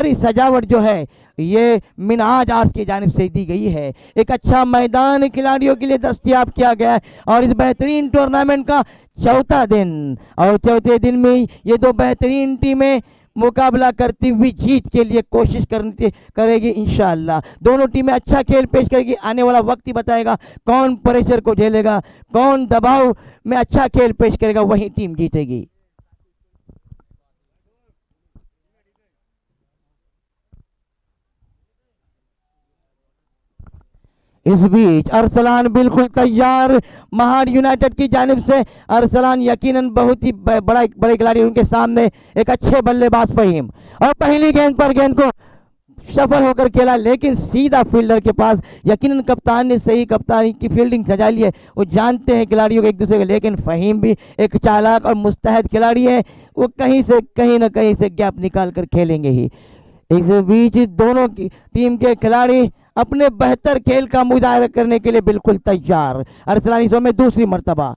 सारी सजावट जो है ये मिनहाज आर्ट्स की जानिब से दी गई है। एक अच्छा मैदान खिलाड़ियों के लिए दस्तयाब किया गया है और इस बेहतरीन टूर्नामेंट का चौथा दिन, और चौथे दिन में ये दो बेहतरीन टीमें मुकाबला करती हुई जीत के लिए कोशिश करेगी इंशाअल्लाह। दोनों टीमें अच्छा खेल पेश करेगी। आने वाला वक्त ही बताएगा कौन प्रेशर को झेलेगा, कौन दबाव में अच्छा खेल पेश करेगा, वही टीम जीतेगी। इस बीच अरसलान बिल्कुल तैयार, महार यूनाइटेड की जानिब से अरसलान यकीनन बहुत ही बड़े खिलाड़ी, उनके सामने एक अच्छे बल्लेबाज फहीम, और पहली गेंद पर गेंद को सफल होकर खेला, लेकिन सीधा फील्डर के पास। यकीनन कप्तान ने सही कप्तानी की फील्डिंग सजा ली है, वो जानते हैं खिलाड़ियों को एक दूसरे को, लेकिन फहीम भी एक चालाक और मुस्तैद खिलाड़ी है, वो कहीं ना कहीं से गैप निकाल कर खेलेंगे ही। इस बीच दोनों की टीम के खिलाड़ी अपने बेहतर खेल का मुजाहरा करने के लिए बिल्कुल तैयार। अरसलान इस में दूसरी मर्तबा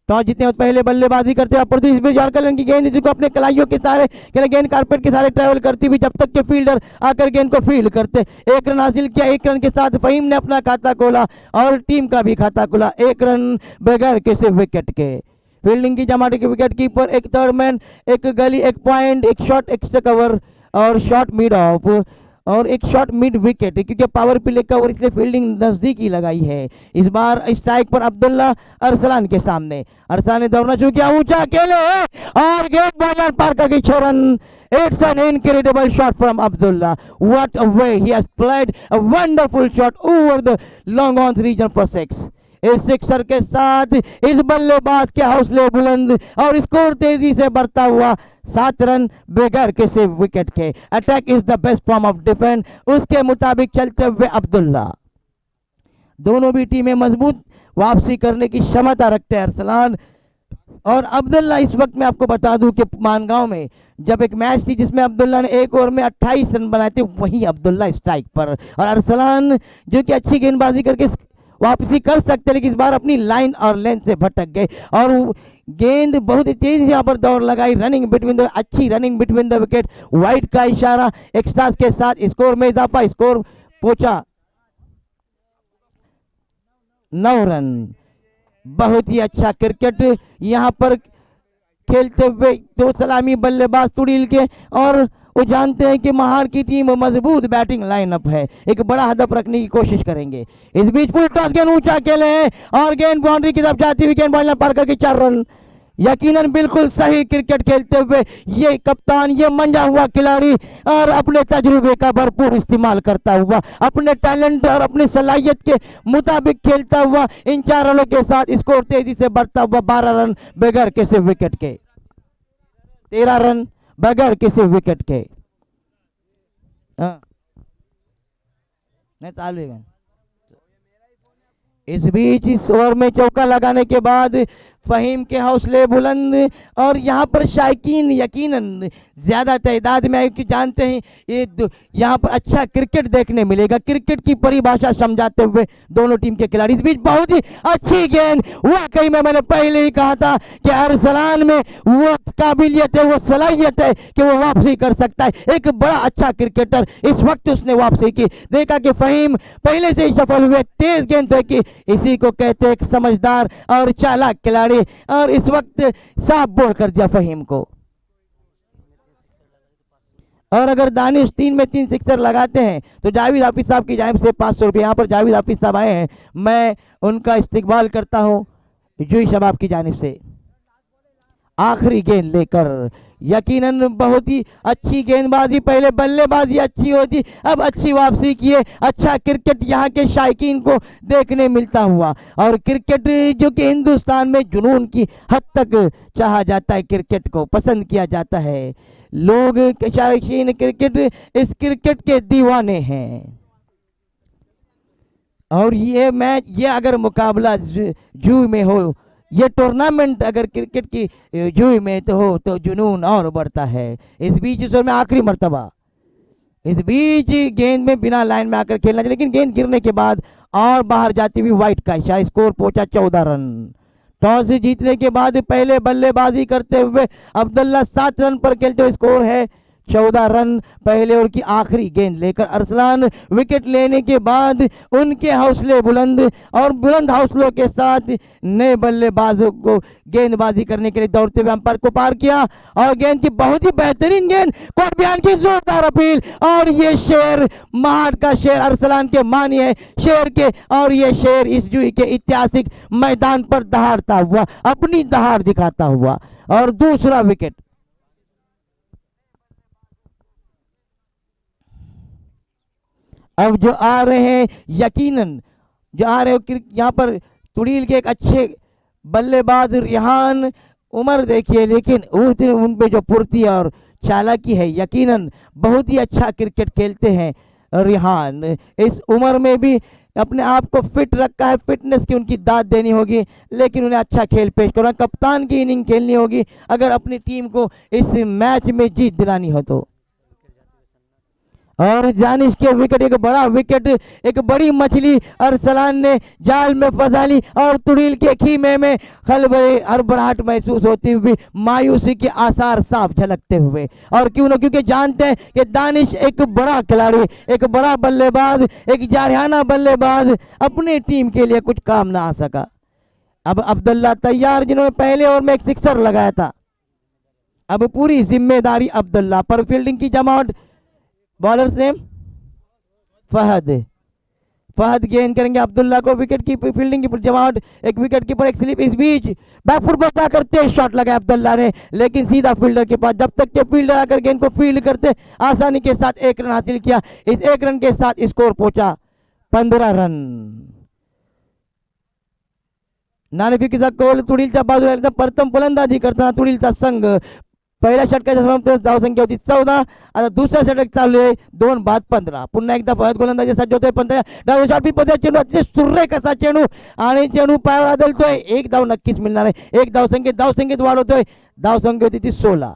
टॉस जीतने और पहले बल्लेबाजी करते हैं। इस बीच जॉर्कलन की गेंद जिसको अपने कलाइयों के सारे गेंद कारपेट के सारे ट्रैवल करती हुई, जब तक के फील्डर आकर गेंद को फील्ड करते। एक रन हासिल किया, एक रन के साथ फहीम ने अपना खाता खोला और टीम का भी खाता खोला, एक रन बगैर किसी विकेट के। फील्डिंग की जमाटे के विकेट कीपर, एक थर्ड मैन, एक गली, एक पॉइंट, एक शॉट एक्स्ट्रा कवर और शॉट मिड ऑफ और एक शॉट मिड विकेट, क्योंकि पावर प्ले का और इसलिए फील्डिंग नजदीक ही लगाई है। इस बार स्ट्राइक पर अब्दुल्ला अरसलान के सामने, अरसलान ने दौड़ना शुरू किया, ऊंचा अकेले और गेंद बॉलर पार करके 6 run. It's an incredible shot from Abdullah. What a way he has played a wonderful shot over the long on region for 6. इस सिक्सर के साथ इस बल्लेबाज के हौसले बुलंद और स्कोर तेजी से बढ़ता हुआ 7 रन बगैर किसी विकेट के। Attack is the best form of defence, उसके मुताबिक चलते हुए अब्दुल्ला। दोनों भी टीमें मजबूत वापसी करने की क्षमता रखते हैं, अरसलान और अब्दुल्ला। इस वक्त मैं आपको बता दूं कि मानगांव में जब एक मैच थी जिसमें अब्दुल्ला ने एक ओवर में 28 रन बनाए थे, वहीं अब्दुल्ला स्ट्राइक पर, और अरसलान जो कि अच्छी गेंदबाजी करके वापसी कर सकते, लेकिन इस बार अपनी लाइन और लेंथ से भटक गए और गेंद बहुत ही तेजी से यहाँ पर दौड़ लगाई। रनिंग बिटवीन द, अच्छी running between the wicket, wide का इशारा, एक्स्ट्रास के साथ स्कोर में इजाफा, स्कोर पहुंचा 9 रन। बहुत ही अच्छा क्रिकेट यहाँ पर खेलते हुए दो सलामी बल्लेबाज तुड़ील के, और वो जानते हैं कि महार की टीम मजबूत बैटिंग लाइनअप है, एक बड़ा हदफ रखने की कोशिश करेंगे। इस बीच फुल टॉस गेंद ऊंचा खेले हैं और गेंद बाउंड्री की तरफ जाती हुई, गेंद बॉलर पार करके 4 रन। यकीनन बिल्कुल सही क्रिकेट खेलते हुए ये कप्तान, ये मंजा हुआ खिलाड़ी और अपने तजुर्बे का भरपूर इस्तेमाल करता हुआ, अपने टैलेंट और अपनी सलाहियत के मुताबिक खेलता हुआ, इन 4 रनों के साथ स्कोर तेजी से बढ़ता हुआ 12 रन बगैर किसी विकेट के, 13 रन बगैर किसी विकेट के। नहीं चालू है। इस बीच इस ओवर में चौका लगाने के बाद फहीम के हौसले बुलंद, और यहाँ पर शायकीन यकीनन ज़्यादा तादाद में आए, कि जानते हैं ये यहाँ पर अच्छा क्रिकेट देखने मिलेगा, क्रिकेट की परिभाषा समझाते हुए दोनों टीम के खिलाड़ी। इस बीच बहुत ही अच्छी गेंद, वाकई में मैंने पहले ही कहा था कि अरसलान में वो काबिलियत है, वो सलाहियत है कि वो वापसी कर सकता है, एक बड़ा अच्छा क्रिकेटर। इस वक्त उसने वापसी की, देखा कि फहीम पहले से ही सफल हुए, तेज गेंद फेंकी, इसी को कहते हैं एक समझदार और चालाक खिलाड़ी, और इस वक्त साफ बोल कर दिया फहीम को। और अगर दानिश 3 में 3 सिक्सर लगाते हैं तो जावेद हाफिज साहब की जानिब से 500 रुपये, यहाँ पर जावेद हाफिज साहब आए हैं, मैं उनका इस्तकबाल करता हूँ जुई शबाब की जानिब से। आखिरी गेंद लेकर यकीनन बहुत ही अच्छी गेंदबाजी, पहले बल्लेबाजी अच्छी होती, अब अच्छी वापसी किए, अच्छा क्रिकेट यहाँ के शायकीन को देखने मिलता हुआ, और क्रिकेट जो कि हिंदुस्तान में जुनून की हद तक चाहा जाता है, क्रिकेट को पसंद किया जाता है, लोग शायकीन क्रिकेट इस क्रिकेट के दीवाने हैं। और ये मैच, ये अगर मुकाबला जू में हो, ये टूर्नामेंट अगर क्रिकेट की जुई में तो हो तो जुनून और बढ़ता है। इस बीच इस में आखिरी मर्तबा, इस बीच गेंद में बिना लाइन में आकर खेलना चाहिए, लेकिन गेंद गिरने के बाद और बाहर जाती हुई वाइट का इशारा, स्कोर पहुंचा 14 रन। टॉस जीतने के बाद पहले बल्लेबाजी करते हुए अब्दुल्ला 7 रन पर खेलते हुए स्कोर है 14 रन पहले ओवर की आखिरी गेंद लेकर अरसलान विकेट लेने के बाद उनके हौसले बुलंद और बुलंद हौसलों के साथ नए बल्लेबाजों को गेंदबाजी करने के लिए दौड़ते हुए अंपायर को पार किया और गेंद की बहुत ही बेहतरीन गेंद कोट बयान की जोरदार अपील और ये शेर महाट का शेर अरसलान के मानी है शेर के और ये शेर इस जूही के ऐतिहासिक मैदान पर दहाड़ता हुआ अपनी दहाड़ दिखाता हुआ और दूसरा विकेट। अब जो आ रहे हैं यकीनन जो आ रहे हो यहाँ पर तुड़ील के एक अच्छे बल्लेबाज रिहान उमर देखिए लेकिन उन पे जो फुर्ती और चालाकी है यकीनन बहुत ही अच्छा क्रिकेट खेलते हैं रिहान। इस उम्र में भी अपने आप को फिट रखा है फिटनेस की उनकी दाद देनी होगी लेकिन उन्हें अच्छा खेल पेश करना कप्तान की इनिंग खेलनी होगी अगर अपनी टीम को इस मैच में जीत दिलानी हो तो। और जानिश के विकेट एक बड़ा विकेट एक बड़ी मछली अरसलान ने जाल में फंसा ली और तुड़ील के खीमे में खलबले हड़बड़ाहट महसूस होती हुई मायूसी के आसार साफ झलकते हुए और क्यों ना क्योंकि जानते हैं कि दानिश एक बड़ा खिलाड़ी एक बड़ा बल्लेबाज एक जारहाना बल्लेबाज अपनी टीम के लिए कुछ काम ना आ सका। अब अब्दुल्ला तैयार जिन्होंने पहले ओवर में एक सिक्सर लगाया था अब पूरी जिम्मेदारी अब्दुल्ला पर। फील्डिंग की जमावट बॉलर्स नेम फहद गेंद करेंगे अब्दुल्ला को विकेट की फील्डिंग की जमावट एक विकेट कीपर एक स्लिप इस बीच बैकफुट पर जाकर तेज शॉट लगाया अब्दुल्ला ने लेकिन सीधा फील्डर के पास जब तक के फील्डर आकर गेंद को फील्ड करते आसानी के साथ एक रन हासिल किया। इस एक रन के साथ स्कोर पहुंचा 15 रन। नाणेफेकीचा कौल तुडीलच्या बाजूला प्रथम फलंदाजी करताना तुडीलचा संघ पहिल्या षटकाच्या समाप्तीस धावसंख्या होती 14 आता दुसऱ्या षटक चालू आहे 2 बाद 15 पुन्हा एकदा फहद गोलंदाजी सज्ज होते पण डाव्या शॉटपी पद्धत चेंडू अतिशय सुरेख असा चेंडू आणि चेंडू पायावर आदळतोय एक धाव नक्कीच मिळणार आहे एक धावसंख्येत वाढ होतोय धावसंख्या होती ती 16।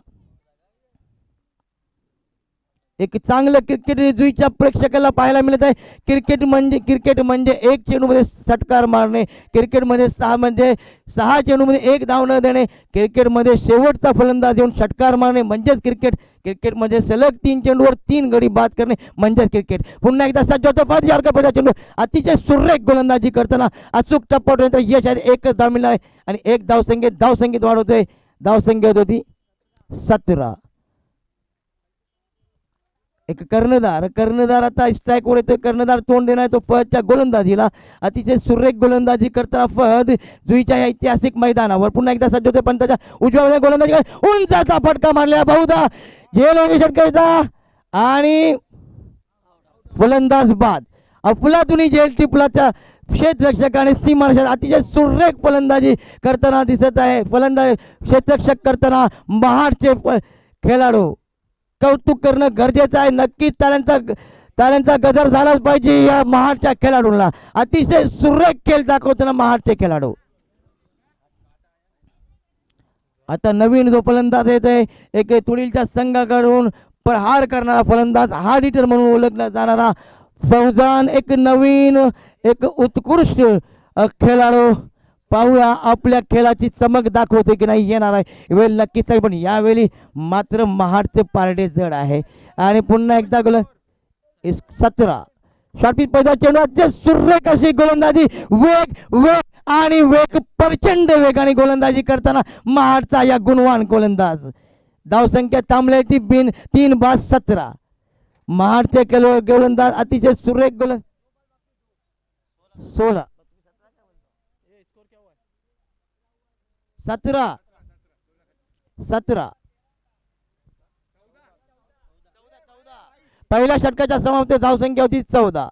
एक चांगलं क्रिकेट जुईच्या प्रेक्षकाला पाहायला मिळत आहे। क्रिकेट म्हणजे एक चेंडूमध्ये षटकार मारणे क्रिकेटमध्ये 6 चेंडूमध्ये एक धाव न देणे क्रिकेटमध्ये शेवटचा फलंदाज येऊन षटकार मारणे म्हणजेच क्रिकेटमध्ये सलग 3 चेंडूवर 3 गडी बाद करणे म्हणजेच क्रिकेट। पुन्हा एकदा सज्ज होतो फहद यार्करचा चेंडू अतिशय सुरेख गोलंदाजी करताना अचूक टप्प्यावर यश आहे एकच धाव मिळणार आहे आणि एक धावसंख्येत वाढ होते धावसंख्या होती 17। एक कर्णधार आता स्ट्राइक वर येतोय कर्णधार तोंड देणार तो फहदच्या गोलंदाजीला अतिशय सुरेख गोलंदाजी करताना फहद जुईच्या या ऐतिहासिक मैदानावर पुन्हा एकदा सज्ज होते पंताच्या उजव्या गोलंदाजी उंचाचा फटका मारला बहुधा झेल षटकाचा आणि फलंदाज बाद अफलातुनी झेल टिपलाच्या क्षेत्ररक्षकाने सीमारक्षक अतिशय सुरेख फलंदाजी करताना दिसत आहे। फलंदाज क्षेत्ररक्षक करताना महाडचे खेळाडू कौतुक करणं गरजेचं आहे नक्कीच ताल्यांचा गजर झालाच पाहिजे या महाडच्या खेळाडूंना अतिशय सुरेख खेळ दाखवताना महाडचे खेळाडू। आता नवीन जो फलंदाज येत आहे एक तुडीलच्या संघाकडून प्रहार करणारा फलंदाज हार्ड हिटर म्हणून ओळखला जाणारा फौजान एक नवीन एक उत्कृष्ट खेळाडू पाहूया आपल्या खेळाची चमक दाखवते की नाही येणार आहे वेळ नक्कीच आहे पण यावेळी मात्र महाडचे पारडे जड आहे आणि पुन्हा एकदा 17 शॉटपीच पहिला चेंडू अतिशय सुरेख अशी गोलंदाजी वेग प्रचंड वेगाने गोलंदाजी करताना महाडचा या गुणवान गोलंदाज धावसंख्या थांबली ती 3 बाद 17 महाडचे गोलंदाज अतिशय सुरेख गोलंदाज 16 17 पहिल्या षटकाच्या समाप्तीत धावसंख्या होती 14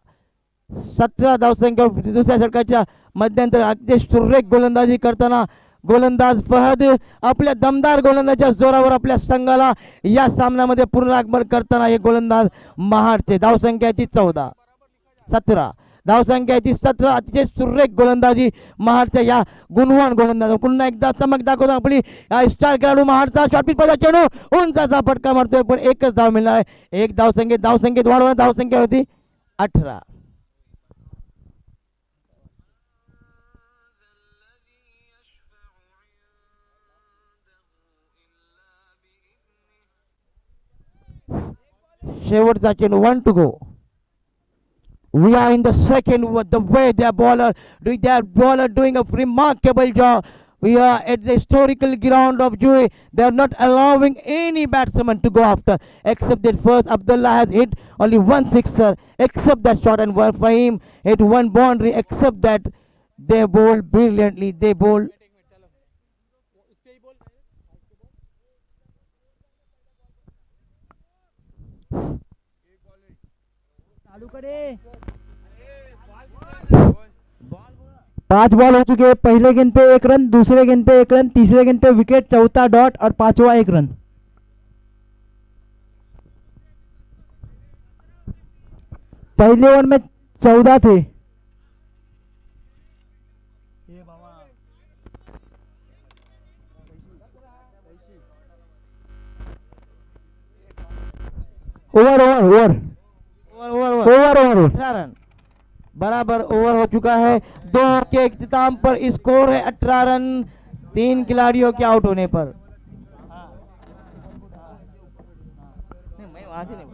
17 धावसंख्या दुसऱ्या षटकाच्या मध्यंतर अतिशय सुरेख गोलंदाजी करताना गोलंदाज फहद आपल्या दमदार गोलंदाजीच्या जोरावर आपल्या संघाला या सामन्यामध्ये पुनरागमन करताना हे गोलंदाज महाडचे धावसंख्या ती 17 धावसंख्या ती 17 अतिशय सुरेख गोलंदाजी महाडच्या या गुणवान गोलंदाज पुन्हा एकदा चमक दाखवतो आपली स्टार खेळाडू महाडचा शॉटपीच पहिला चेंडू उंचाचा फटका मारतोय पण एकच धाव मिळाला एक धावसंख्येत वाढवणार धावसंख्या होती 18। शेवटचा चेंडू, 1 to go. We are in the second over. The way their bowler doing a remarkable job. We are at the historical ground of Juhi. They are not allowing any batsman to go after, except that first Abdullah has hit only one sixer, except that shot, and Fahim hit one boundary, except that they bowled brilliantly. They bowled. चालू करे। 5 ball हो चुके हैं। पहले गेंद पे 1 run, दूसरे गेंद पे 1 रन, तीसरे गेंद पे विकेट, चौथा डॉट और पांचवा 1 रन। पहले ओवर में 14 थे। Over over over over over 18 run बराबर ओवर हो चुका है। 2 के इख्तिताम पर स्कोर है 18 रन 3 खिलाड़ियों के आउट होने पर। मैं वहां से नहीं,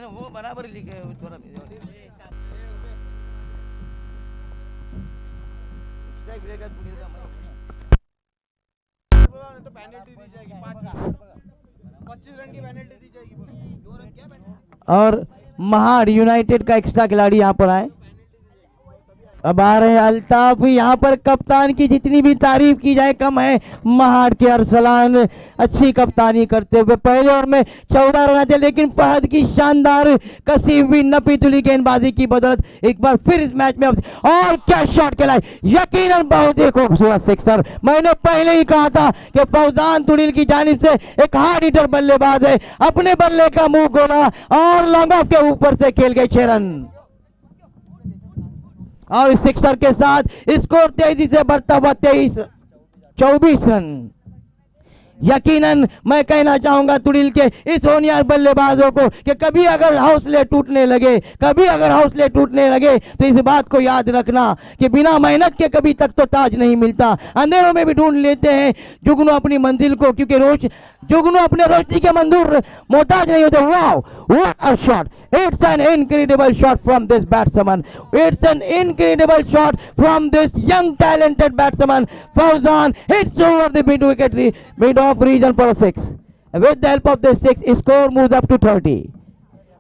वो बराबर लिखे तो पेनल्टी दी जाएगी, 25 रन की पेनल्टी दी जाएगी। और महाड़ यूनाइटेड का एक्स्ट्रा खिलाड़ी यहाँ पर आए। अब आ रहे हैं अल्ताफ। यहाँ पर कप्तान की जितनी भी तारीफ की जाए कम है। महाड़ के अरसलान अच्छी कप्तानी करते हुए पहले ओवर में 14 रन आते, लेकिन फहद की शानदार कसी हुई नपीतुली गेंदबाजी की बदौलत एक बार फिर इस मैच में और क्या शॉट खेला, यकीनन बहुत ही खूबसूरत सिक्सर। मैंने पहले ही कहा था कि फौजान तुड़ील की जानिब से एक हार्ड हिटर बल्लेबाज है, अपने बल्ले का मुंह खोला और लॉन्ग ऑफ के ऊपर से खेल गए 6 रन और इस सिक्सर के साथ स्कोर तेजी से बढ़ता हुआ 24 रन। यकीनन मैं कहना चाहूंगा तुड़ील के इस होनियार बल्लेबाजों को कि कभी अगर हौसले टूटने लगे तो इस बात को याद रखना कि बिना मेहनत के कभी तक तो ताज नहीं मिलता। अंधेरों में भी ढूंढ लेते हैं जुगनू अपनी मंजिल को, क्योंकि जुगनू अपने रोशनी के मंजूर मोहताज नहीं होते। Wow, what a shot! It's an incredible shot from this batsman. It's an incredible shot from this young talented batsman. Fauzan hits over the mid-off region for a 6. With the help of this 6, score moves up to 30.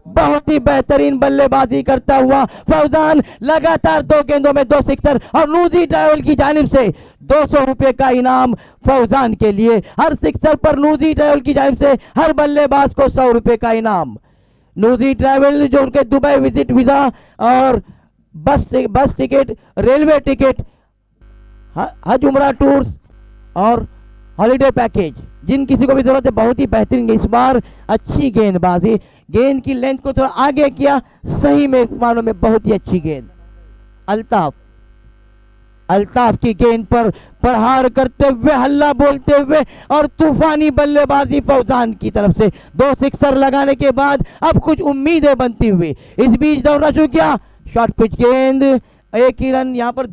बहुत ही बेहतरीन बल्लेबाजी करता हुआ फौजान लगातार 2 गेंदों में 2 sixer और Nuzee travel की जानिब से 200 रुपए का इनाम फौजान के लिए। हर सिक्सर पर नूजी ट्रैवल की जानिब से हर बल्लेबाज को 100 रुपए का इनाम। नूजी ट्रैवल जो उनके दुबई विजिट वीजा और बस टिकट, रेलवे टिकट, हज उमरा टूर्स और हॉलिडे पैकेज, जिन किसी को भी जरूरत है, बहुत ही बेहतरीन। इस बार अच्छी गेंदबाजी, गेंद की लेंथ को थोड़ा आगे किया, सही में मानों में बहुत ही अच्छी गेंद। अल्ताफ की गेंद पर प्रहार करते हुए, हल्ला बोलते हुए और तूफानी बल्लेबाजी फौजान की तरफ से। 2 सिक्सर लगाने के बाद अब कुछ उम्मीदें बनती हुई। इस बीच दौड़ना शुरू किया, शॉर्ट पिच गेंद, 1 ही रन। यहाँ पर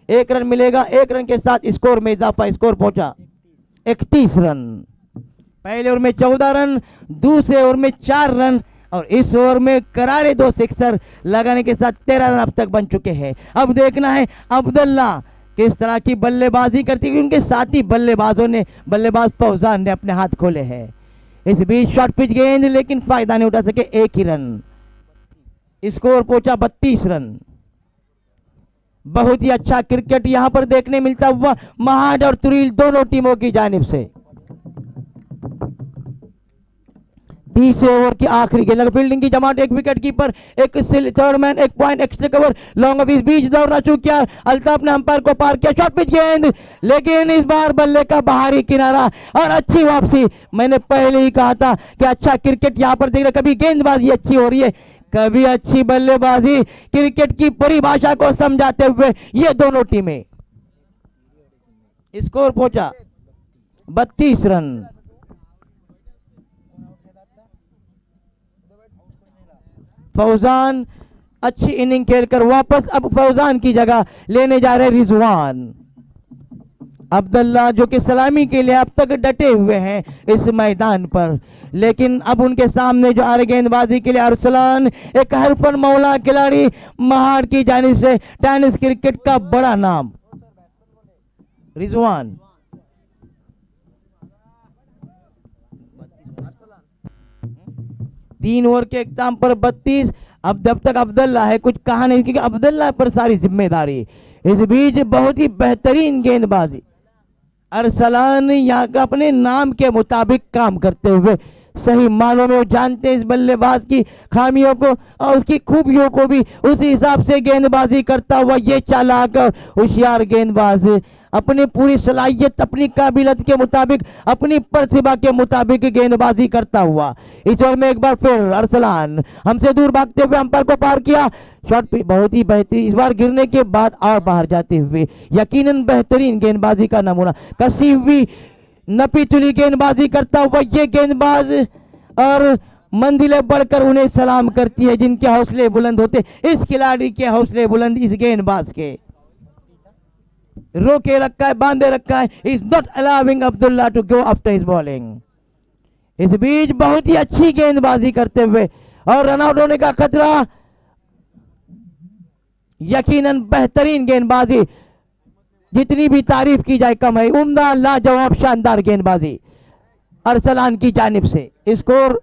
1 रन मिलेगा, 1 रन के साथ स्कोर में इजाफा, स्कोर पहुंचा 31 रन। पहले ओवर में 14 रन, दूसरे ओवर में 4 रन और इस ओवर में करारे 2 सिक्सर लगाने के साथ 13 रन अब तक बन चुके हैं। अब देखना है अब्दुल्ला किस तरह की बल्लेबाजी करती है। उनके साथी बल्लेबाज फौजान ने अपने हाथ खोले हैं। इस बीच शॉर्ट पिच गेंद, लेकिन फायदा नहीं उठा सके, 1 ही रन। स्कोर पहुंचा 32 रन। बहुत ही अच्छा क्रिकेट यहां पर देखने मिलता हुआ महाड और तुरील दोनों टीमों की जानिब से। 30 ओवर की आखिरी गेंद, फील्डिंग की जमात, एक विकेट कीपर, एक थर्ड मैन, एक point, extra cover, long off. इस बीच दौड़ना शुरू किया, अल्ताफ ने अंपायर को पार किया, शॉर्ट पिच गेंद, लेकिन इस बार बल्ले का बाहरी किनारा और अच्छी वापसी। मैंने पहले ही कहा था कि अच्छा क्रिकेट यहां पर देख रहे, कभी गेंदबाजी अच्छी हो रही है, कभी अच्छी बल्लेबाजी। क्रिकेट की परिभाषा को समझाते हुए ये दोनों टीमें। स्कोर पहुंचा 32 रन। फौजान अच्छी इनिंग खेलकर वापस अब फौजान की जगह लेने जा रहे रिजवान। अब्दुल्ला जो कि सलामी के लिए अब तक डटे हुए हैं इस मैदान पर, लेकिन अब उनके सामने जो आ रहे गेंदबाजी के लिए अरसलान, एक हरफन मौला खिलाड़ी महाड़ की जानिब से, टेनिस क्रिकेट का बड़ा नाम रिजवान। तीन ओवर के एग्जाम पर 32। अब जब तक अब्दुल्ला है कुछ कहा नहीं, क्योंकि अब्दुल्ला पर सारी जिम्मेदारी। इस बीच बहुत ही बेहतरीन गेंदबाजी, अरसलान यहाँ का अपने नाम के मुताबिक काम करते हुए सही मानों में वो जानते हैं इस बल्लेबाज की खामियों को और उसकी खूबियों को भी, उसी हिसाब से गेंदबाजी करता हुआ ये चालाक और होशियार गेंदबाज अपनी पूरी सलाहियत, अपनी काबिलियत के मुताबिक, अपनी प्रतिभा के मुताबिक गेंदबाजी करता हुआ इस ओवर में एक बार फिर अरसलान हमसे दूर भागते हुए अंपायर को पार किया। शॉट पे बहुत ही बेहतरीन, इस बार गिरने के बाद और बाहर जाते हुए यकीनन बेहतरीन गेंदबाजी का नमूना, कसी हुई नपी तुली गेंदबाजी करता हुआ ये गेंदबाज, और मंजिलें बढ़कर उन्हें सलाम करती है जिनके हौसले बुलंद होते। इस खिलाड़ी के हौसले बुलंद इस गेंदबाज के, रोके रखा है, बांधे रखा है। Is not allowing Abdullah to go after his bowling. इस बीच बहुत ही अच्छी गेंदबाजी करते हुए और रनआउट होने का खतरा, यकीनन बेहतरीन गेंदबाजी, जितनी भी तारीफ की जाए कम है। उम्दा, लाजवाब, शानदार गेंदबाजी अरसलान की जानिब से। स्कोर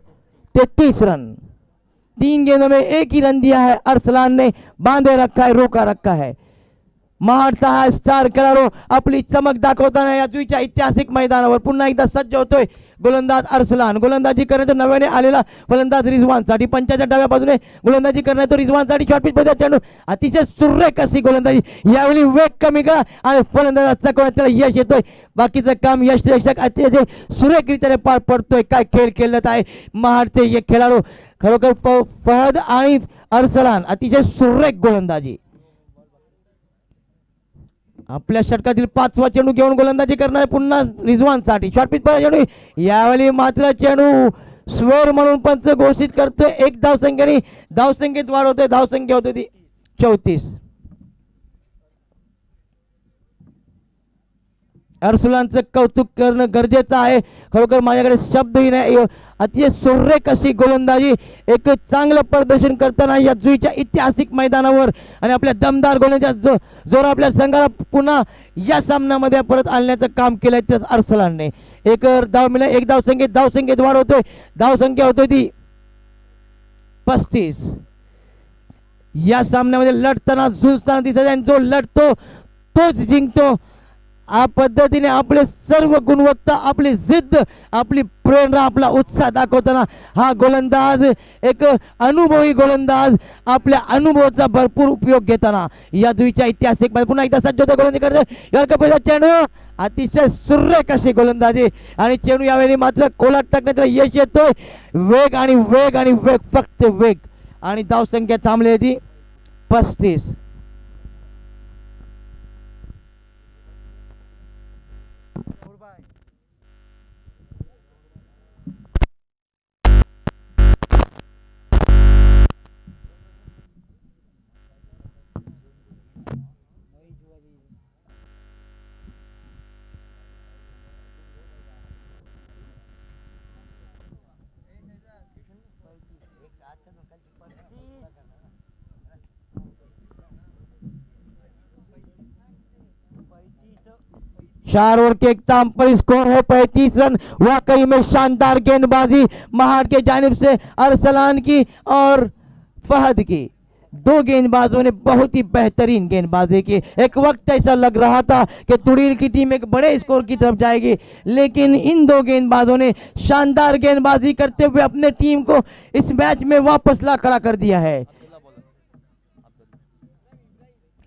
33 रन, 3 गेंदों में 1 ही रन दिया है अरसलान ने, बांधे रखा है, रोका रखा है। महाडता स्टार खेळाडू आपली चमक दाखवताना या जुईच्या ऐतिहासिक मैदानावर पुन्हा एकदा सज्ज होतोय गोलंदाज अरसलान। गोलंदाजी करण्याचा नव्याने आलेला फलंदाज रिजवानसाठी, पंचाच्या डाव्या बाजूने गोलंदाजी करण्याचा रिजवानसाठी शॉर्ट पिच मध्ये चेंडू, अतिशय सुरेख अशी गोलंदाजी, यावेळी वेग कमी करा आणि फलंदाजाचा कोणाला त्याला यश येतोय, बाकीचं काम यशरक्षक अतिशय सुरेखरीत्याने पार पडतोय। काय खेळ खेळत आहे महाडचे हे खेळाडू, खरोखर फहद आणि अरसलान, अतिशय सुरेख गोलंदाजी। आपल्या षटकातील 5वा चेंडू घेऊन गोलंदाजी करणार पुन्हा रिजवानसाठी, शॉर्ट पिच पर चेंडू, यावेळी मात्र चेंडू स्वर म्हणून पंच घोषित करतोय। 1 धावसंख्येने धावसंख्येत वाढ होते, धावसंख्या होती ती 34। अरसलानचं कौतुक करणं गरजेचं आहे, खरोखर माझ्याकडे शब्दही नाही। अतिशय सुरेख अशी गोलंदाजी, एक चांगलं प्रदर्शन करताना या जुईच्या ऐतिहासिक मैदानावर आणि आपल्या दमदार गोलंदाजीचा जोर आपल्या संघाला पुन्हा या सामन्यामध्ये परत आणण्याचं काम केलंय त्या अरसलानने। एक धाव मिळाला, 1 धावसंख्येत वाढ होतोय, धावसंख्या होतोय ती 35। या सामन्यामध्ये लढताना झुंजताना दिसत आहे, जो लढतो तोच जिंकतो। आ पद्धतीने आपले सर्व गुणवत्ता, आपली जिद्द, आपली प्रेरणा, आपला उत्साह दाखवताना हा गोलंदाज, एक अनुभवी गोलंदाज, आपल्या अनुभवाचा भरपूर उपयोग घेताना या जुईच्या ऐतिहासिक पुन्हा एकदा सज्ज होते, गोलंदाजी करते चेंडू, अतिशय सुरेख अशी गोलंदाजी आणि चेंडू यावेळी मात्र कोलात टाकण्यात यश येतोय। वेग आणि वेग आणि वेग, फक्त वेग, आणि धावसंख्या थांबली होती 35। चार ओवर के इख्तिताम पर स्कोर है 35 रन। वाकई में शानदार गेंदबाजी महाड़ के जानिब से अरसलान की और फहद की, 2 गेंदबाजों ने बहुत ही बेहतरीन गेंदबाजी की। एक वक्त ऐसा लग रहा था कि तुड़ील की टीम एक बड़े स्कोर की तरफ जाएगी, लेकिन इन 2 गेंदबाजों ने शानदार गेंदबाजी करते हुए अपने टीम को इस मैच में वापस ला खड़ा कर दिया है।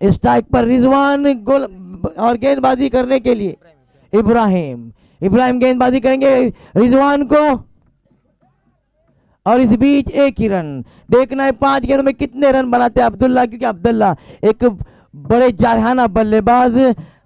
स्ट्राइक पर रिजवान गोल और गेंदबाजी करने के लिए इब्राहिम गेंदबाजी करेंगे रिजवान को, और इस बीच 1 ही रन। देखना है 5 गेंदों में कितने रन बनाते हैं अब्दुल्ला, क्योंकि अब्दुल्ला एक बड़े जारहाना बल्लेबाज,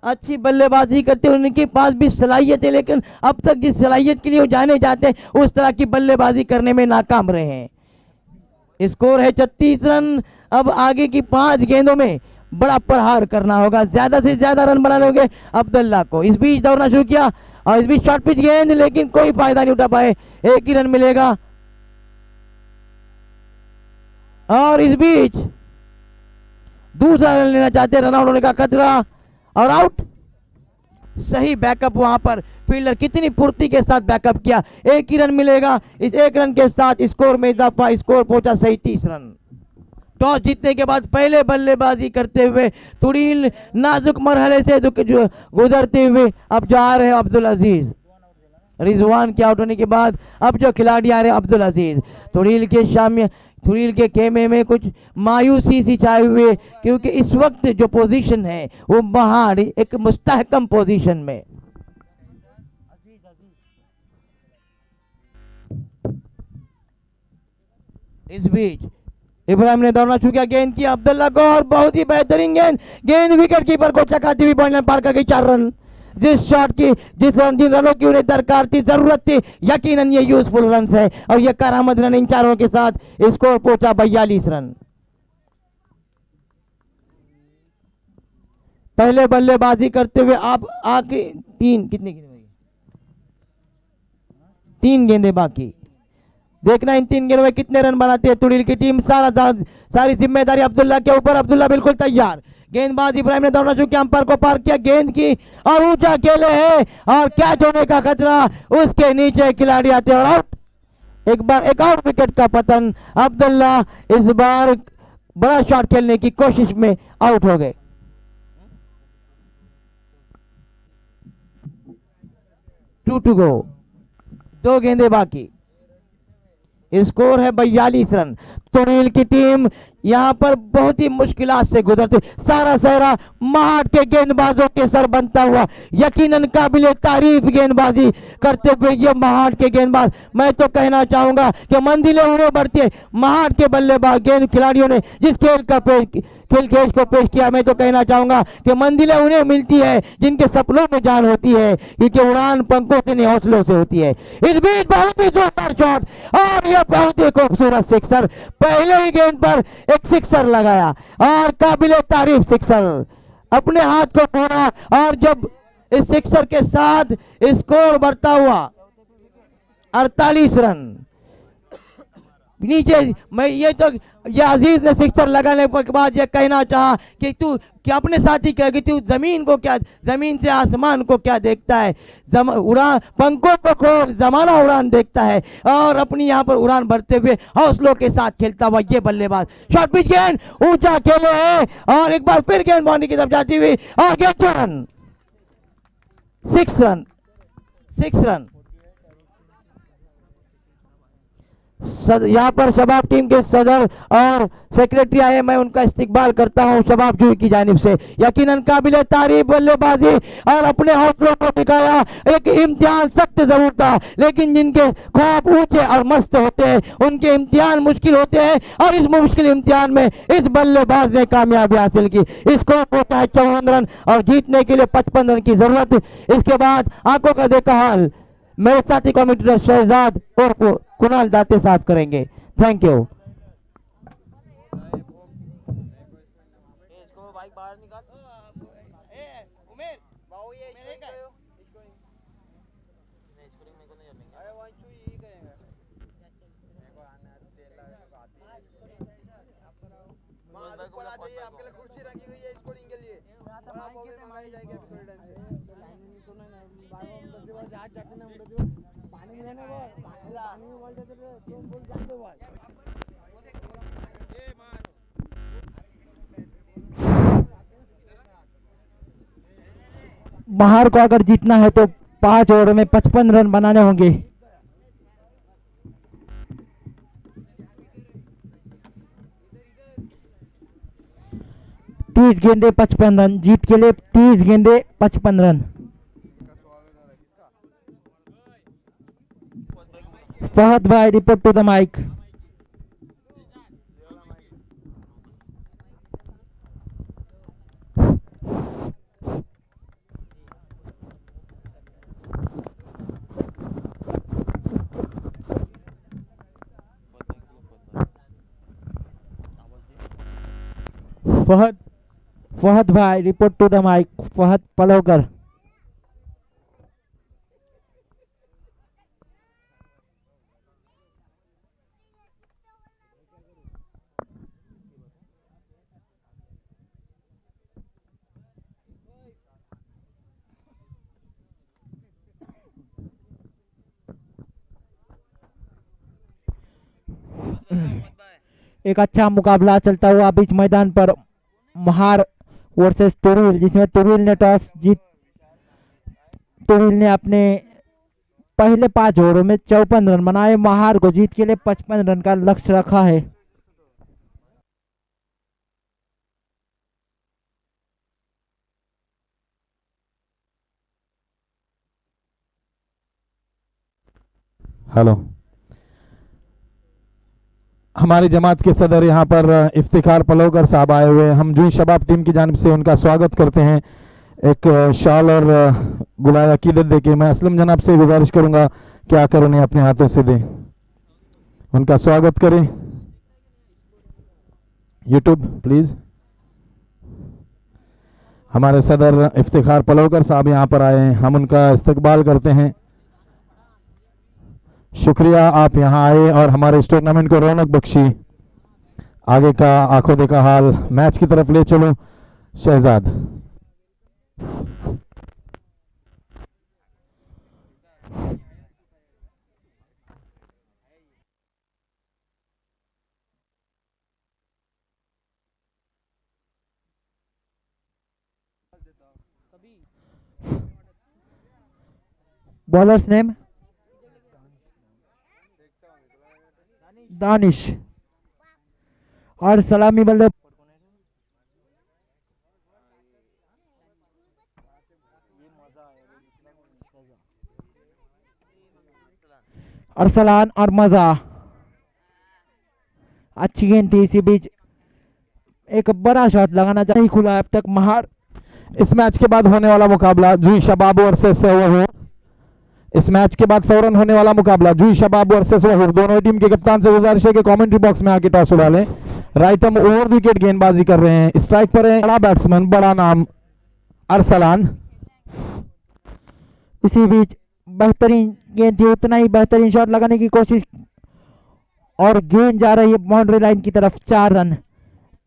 अच्छी बल्लेबाजी करते हैं, उनके पास भी सलाहियत है, लेकिन अब तक जिस सलाहियत के लिए वो जाने जाते हैं उस तरह की बल्लेबाजी करने में नाकाम रहे हैं। स्कोर है 36 रन। अब आगे की 5 गेंदों में बड़ा प्रहार करना होगा, ज्यादा से ज्यादा रन बनाने होंगे अब्दुल्ला को। इस बीच दौड़ना शुरू किया और इस बीच शॉर्ट पिच गेंद, लेकिन कोई फायदा नहीं उठा पाए, एक ही रन मिलेगा। और इस बीच दूसरा रन लेना चाहते, रन आउट होने का खतरा और आउट। सही बैकअप वहां पर, फील्डर कितनी फुर्ती के साथ बैकअप किया, एक ही रन मिलेगा। इस एक रन के साथ स्कोर में इजाफा, स्कोर पहुंचा सही 30 रन। टॉस जीतने के बाद पहले बल्लेबाजी करते हुए तुड़ील नाजुक मरहले से गुजरते हुए अब जा रहे हैं अब्दुल अजीज। रिजवान के आउट होने के बाद अब जो खिलाड़ी आ रहे हैं अब्दुल अजीज। तुड़ील के खेमे में कुछ मायूसी सी छाई हुई, क्योंकि इस वक्त जो पोजीशन है वो महाड़ एक मुस्तहकम पोजीशन में। इस बीच इब्राहिम ने दौड़ना शुरू किया, गेंद की अब्दुल्ला को और बहुत ही बेहतरीन गेंद विकेट कीपर को चकाती हुई पॉइंट लाइन पार कर गई 4 रन। जिन रनों की उन्हें दरकार थी, जरूरत थी, यकीनन ये यूजफुल रन है और ये करामत रन इन चारों के साथ स्कोर पहुंचा 42 रन। पहले बल्लेबाजी करते हुए आप आखिरी 3 गेंदें बाकी, देखना इन 3 गेंदों में कितने रन बनाते हैं तुड़ील की टीम। सारी जिम्मेदारी अब्दुल्ला के ऊपर। अब्दुल्ला बिल्कुल तैयार, गेंदबाज इब्राहिम ने दौड़ना शुरू किया, अंपायर को पार किया, गेंद की और ऊंचा खेले है और कैच होने का खतरा, उसके नीचे खिलाड़ी आते और आउट। एक और विकेट का पतन। अब्दुल्ला इस बार बड़ा शॉट खेलने की कोशिश में आउट हो गए। टू गो, 2 गेंदें बाकी, स्कोर है 42 रन। तुड़ील की टीम यहां पर बहुत ही मुश्किलात से गुजरती, सारा सहरा महाड़ के गेंदबाजों के सर बनता हुआ, यकीनन काबिले तारीफ गेंदबाजी करते हुए ये महाड़ के गेंदबाज, मैं तो कहना चाहूंगा कि मंजिलें उन्हें बढ़ती है। महाड़ के बल्लेबाज गेंद खिलाड़ियों ने जिस खेल को पेश किया, मैं तो कहना चाहूंगा कि मंजिलें उन्हें मिलती है जिनके सपनों में जान होती है, क्योंकि उड़ान पंखों से नहीं हौसलों से होती है। इस बीच बहुत ही जोरदार शॉट और यह बहुत ही खूबसूरत सिक्सर, पहले ही गेंद पर एक सिक्सर लगाया और काबिले तारीफ सिक्सर, अपने हाथ को छोड़ा और जब इस सिक्सर के साथ स्कोर बढ़ता हुआ 48 रन नीचे। मैं ये अजीज ने सिक्सर लगाने के बाद ये कहना चाहा कि तू क्या अपने साथी कहेगी, तू जमीन से आसमान को क्या देखता है, पंखों को खोल, जमाना उड़ान देखता है और अपनी यहाँ पर उड़ान भरते हुए हौसलों के साथ खेलता हुआ ये बल्लेबाज। शॉर्ट पिच गेंद ऊंचा खेले है और एक बार फिर गेंद बाउंड्री की तरफ जाती हुई और गेंद 6 रन। यहाँ पर शबाब टीम के सदर और सेक्रेटरी आए, मैं उनका इस्तकबाल करता हूँ शबाब जूही की जानिब से। यकीनन काबिले तारीफ बल्लेबाजी और अपने हौसलों को दिखाया। एक इम्तिहान सख्त जरूर था, लेकिन जिनके ख्वाब ऊंचे और मस्त होते हैं उनके इम्तिहान मुश्किल होते हैं और इस मुश्किल इम्तिहान में इस बल्लेबाज ने कामयाबी हासिल की। इसको होता है 54 रन और जीतने के लिए 55 रन की जरूरत। इसके बाद आंखों का देखा हाल मेरे साथी कमेंटेटर शहजाद और कुणाल दाते साहब करेंगे। Thank you. आपके लिए कुर्सी रखी हुई है स्कोरिंग के लिए, और आप वो भी मंगाई जाएगी अभी थोड़ी टाइम से। महाड़ को अगर जीतना है तो 5 ओवर में 55 रन बनाने होंगे। तीस गेंदे 55 रन, जीत के लिए 30 गेंदे 55 रन। फहद भाई report to the mike. Fahad Fahad भाई report to the mike, Fahad Palokar. एक अच्छा मुकाबला चलता हुआ बीच मैदान पर महार वर्सेस तुरील, जिसमें तुरील ने टॉस जीत तुरील ने अपने पहले 5 ओवरों में 54 रन बनाए। महार को जीत के लिए 55 रन का लक्ष्य रखा है। हेलो, हमारी जमात के सदर यहाँ पर इफ्तिखार पलोकर साहब आए हुए हैं। हम जूही शबाब टीम की जानिब से उनका स्वागत करते हैं। एक शाल और गुलाया अकीदत दे के मैं असलम जनाब से गुजारिश करूंगा कि आकर उन्हें अपने हाथों से दें, उनका स्वागत करें। YouTube please. हमारे सदर इफ्तिखार पलोकर साहब यहाँ पर आए हैं, हम उनका इस्तकबाल करते हैं। शुक्रिया आप यहाँ आए और हमारे इस टूर्नामेंट को रौनक बख्शी। आगे का आंखों देखा हाल मैच की तरफ ले चलो शहजाद। बॉलर्स नेम दानिश और सलामी बल्ले अरसलान और मजा। अच्छी गेंद थी, इसी बीच एक बड़ा शॉट लगाना चाहिए, खुला अब तक महार। इस मैच के बाद होने वाला मुकाबला जूही शबाब वर्सेस वहूर। इस मैच के बाद फौरन होने वाला मुकाबला जूही शबाब वर्सेस वहूर। दोनों टीम के कप्तान से गुजारिश है कि कमेंट्री बॉक्स में आके टॉस उड़ा लें। राइट हम ओवर विकेट गेंदबाजी कर रहे हैं। स्ट्राइक पर है बड़ा बैट्समैन, बड़ा नाम अरसलान। इसी बीच बेहतरीन गेंद थी, उतना ही बेहतरीन शॉट लगाने की कोशिश और गेंद जा रही है बाउंड्री लाइन की तरफ। 4 रन,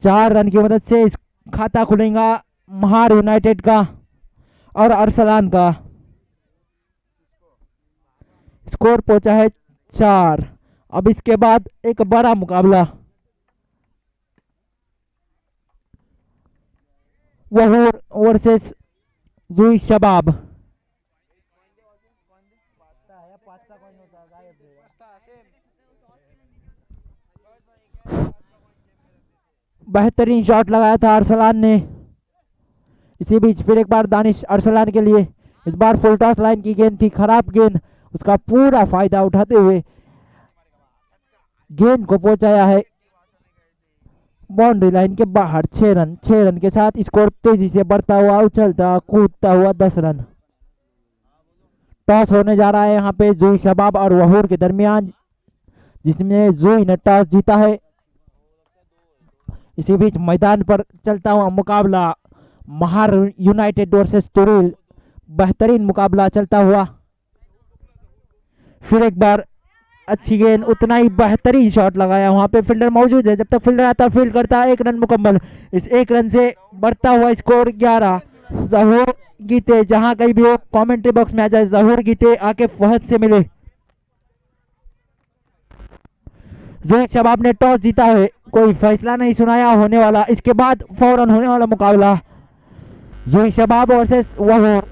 4 रन की मदद से इस खाता खुलेगा महार यूनाइटेड का और अरसलान का। स्कोर पहुंचा है 4। अब इसके बाद एक बड़ा मुकाबला वहूर वर्सेस जूही शबाब। बेहतरीन शॉट लगाया था अरसलान ने। इसी बीच फिर एक बार दानिश अरसलान के लिए, इस बार फुल टॉस लाइन की गेंद थी, खराब गेंद, उसका पूरा फायदा उठाते हुए गेंद को पहुंचाया है बाउंड्री लाइन के बाहर। 6 रन, 6 रन के साथ स्कोर तेजी से बढ़ता हुआ, उछलता कूदता हुआ 10 रन। टॉस होने जा रहा है यहाँ पे जूही शबाब और वहूर के दरमियान, जिसमें जूही ने टॉस जीता है। इसी बीच मैदान पर चलता हुआ मुकाबला महार यूनाइटेड वर्सेस तुरील, बेहतरीन मुकाबला चलता हुआ। फिर एक बार अच्छी गेंद, उतना ही बेहतरीन शॉट लगाया। वहां पे फील्डर मौजूद है, जब तक फील्डर आता फील्ड करता है। 1 रन मुकम्मल। इस 1 रन से बढ़ता हुआ स्कोर 11। जहूर गीते, जहां कहीं भी हो कमेंट्री बॉक्स में आ जाए, जहूर गीते आके फहद से मिले। जूही शबाब ने टॉस जीता है, कोई फैसला नहीं सुनाया होने वाला। इसके बाद फौरन होने वाला मुकाबला जूही शबाब वर्सेस वहूर।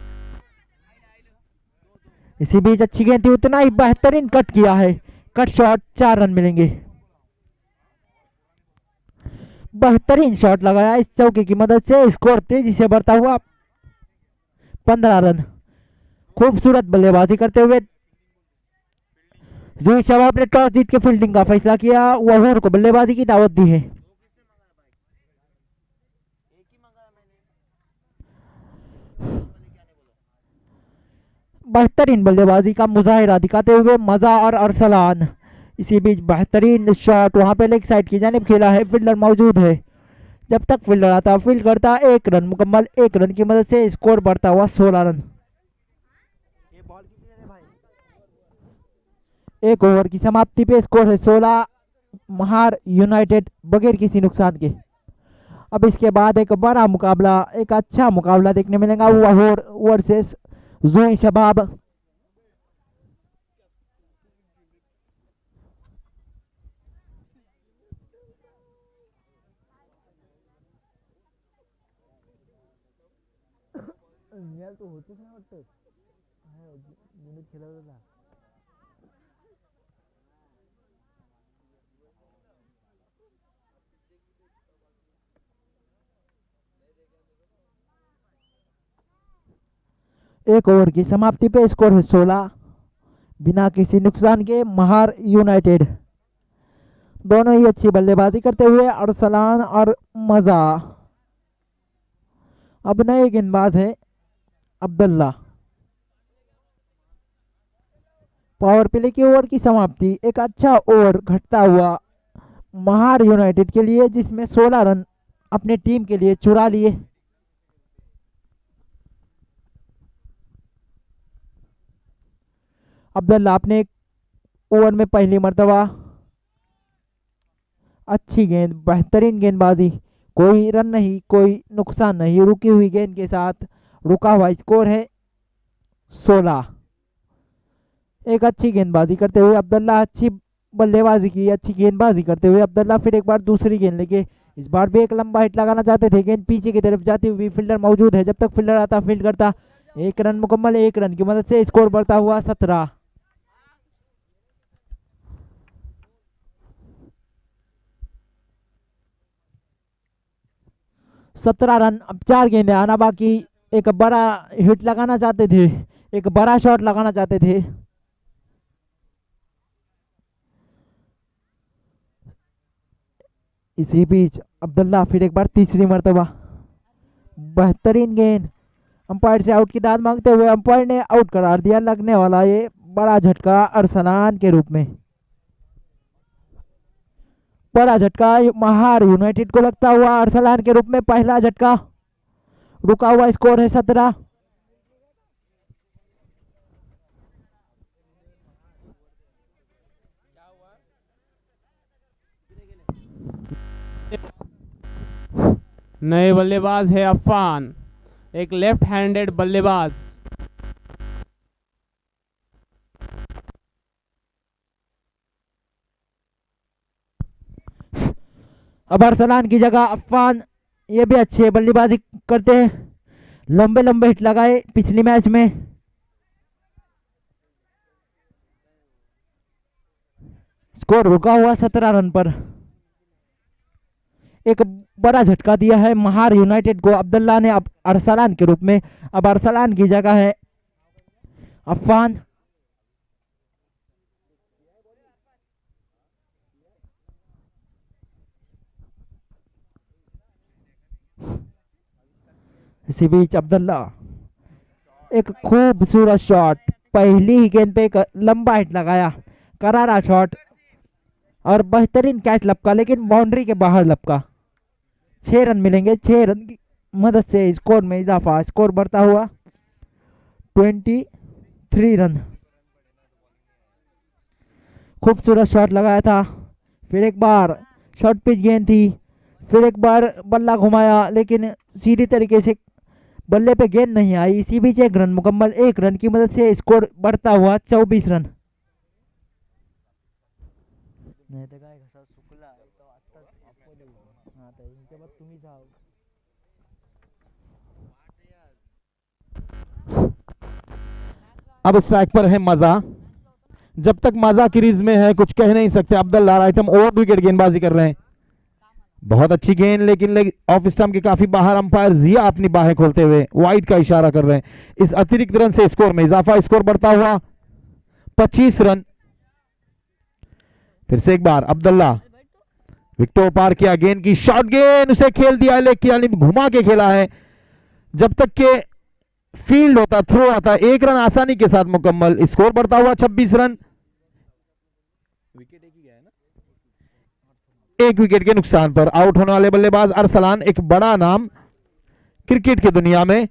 इसी बीच अच्छी गेंद थी, उतना ही बेहतरीन कट किया है, कट शॉट, 4 रन मिलेंगे। बेहतरीन शॉट लगाया इस चौके की मदद से, स्कोर तेजी से बढ़ता हुआ 15 रन। खूबसूरत बल्लेबाजी करते हुए जूही शबाब ने टॉस जीत के फील्डिंग का फैसला किया, वहूर को बल्लेबाजी की दावत दी है। बेहतरीन बल्लेबाजी का मुजाहिरा दिखाते हुए मजा और अरसलान। इसी बीच बेहतरीन शॉट वहां पे लेग साइड की जानिब खेला है, फील्डर मौजूद है, जब तक फील्डर आता फील्ड करता, 1 रन मुकम्मल। 1 रन की मदद से स्कोर बढ़ता हुआ 16 रन। एक ओवर की समाप्ति पे स्कोर है 16, महार यूनाइटेड बगैर किसी नुकसान के। अब इसके बाद एक बड़ा मुकाबला, एक अच्छा मुकाबला देखने मिलेगा, लाहौर वर्सेस जुई शबाब। एक ओवर की समाप्ति पे स्कोर है 16, बिना किसी नुकसान के महार यूनाइटेड दोनों ही अच्छी बल्लेबाजी करते हुए, अरसलान और मजा। अब नए गेंदबाज है अब्दुल्ला। पावर प्ले की ओवर की समाप्ति, एक अच्छा ओवर घटता हुआ महार यूनाइटेड के लिए, जिसमें 16 रन अपने टीम के लिए चुरा लिए। अब्दुल्ला अपने एक ओवर में पहली मर्तबा अच्छी गेंद, बेहतरीन गेंदबाजी, कोई रन नहीं, कोई नुकसान नहीं, रुकी हुई गेंद के साथ रुका हुआ स्कोर है 16। एक अच्छी गेंदबाजी करते हुए अब्दुल्ला, अच्छी बल्लेबाजी की, अच्छी गेंदबाजी करते हुए अब्दुल्ला फिर एक बार दूसरी गेंद लेके, इस बार भी एक लंबा हिट लगाना चाहते थे, गेंद पीछे की तरफ जाती हुई, फील्डर मौजूद है, जब तक फील्डर आता फील्ड करता। 1 रन मुकम्मल। 1 रन की मदद से स्कोर बढ़ता हुआ 17। 17 रन। अब 4 गेंदें आना बाकी। एक बड़ा हिट लगाना चाहते थे, एक बड़ा शॉट लगाना चाहते थे। इसी बीच अब्दुल्ला फिर एक बार तीसरी मर्तबा, बेहतरीन गेंद, अंपायर से आउट की दाद मांगते हुए अंपायर ने आउट करार दिया। लगने वाला ये बड़ा झटका अरसलान के रूप में, बड़ा झटका महार यूनाइटेड को लगता हुआ अरसलान के रूप में। पहला झटका, रुका हुआ स्कोर है 17। नए बल्लेबाज है अफान, एक लेफ्ट हैंडेड बल्लेबाज। अब अरसलान की जगह अफान, ये भी अच्छे बल्लेबाजी करते हैं, लंबे लंबे हिट लगाए पिछली मैच में। स्कोर रुका हुआ 17 रन पर। एक बड़ा झटका दिया है महार यूनाइटेड को अब्दुल्ला ने अब अरसलान के रूप में। अब अरसलान की जगह है अफान। इसी बीच अब्दुल्ला, एक खूबसूरत शॉट, पहली ही गेंद पे एक लंबा हिट लगाया, करारा शॉट और बेहतरीन कैच लपका, लेकिन बाउंड्री के बाहर लपका। 6 रन मिलेंगे। 6 रन की मदद से स्कोर में इजाफा, स्कोर बढ़ता हुआ 23 रन। खूबसूरत शॉट लगाया था, फिर एक बार शॉर्ट पिच गेंद थी, फिर एक बार बल्ला घुमाया, लेकिन सीधी तरीके से बल्ले पे गेंद नहीं आई। इसी बीच 1 रन मुकम्मल। 1 रन की मदद से स्कोर बढ़ता हुआ 24 रन। अब स्ट्राइक पर है मजा। जब तक मजा क्रीज में है कुछ कह नहीं सकते। अब्दुल्ला राइटम ओवर विकेट गेंदबाजी कर रहे हैं, बहुत अच्छी गेंद, लेकिन ऑफ स्टंप के काफी बाहर। अंपायर जिया अपनी बाहें खोलते हुए वाइड का इशारा कर रहे हैं। इस अतिरिक्त रन से स्कोर में इजाफा, स्कोर बढ़ता हुआ 25 रन। फिर से एक बार अब्दुल्ला, विकेटों पार किया, गेंद की शॉर्ट गेंद, उसे खेल दिया, लेकिन घुमा के खेला है। जब तक के फील्ड होता, थ्रो आता, 1 रन आसानी के साथ मुकम्मल। स्कोर बढ़ता हुआ 26 रन। एक विकेट के नुकसान पर। आउट होने वाले बल्लेबाज अरसलान, एक बड़ा नाम क्रिकेट की दुनिया में।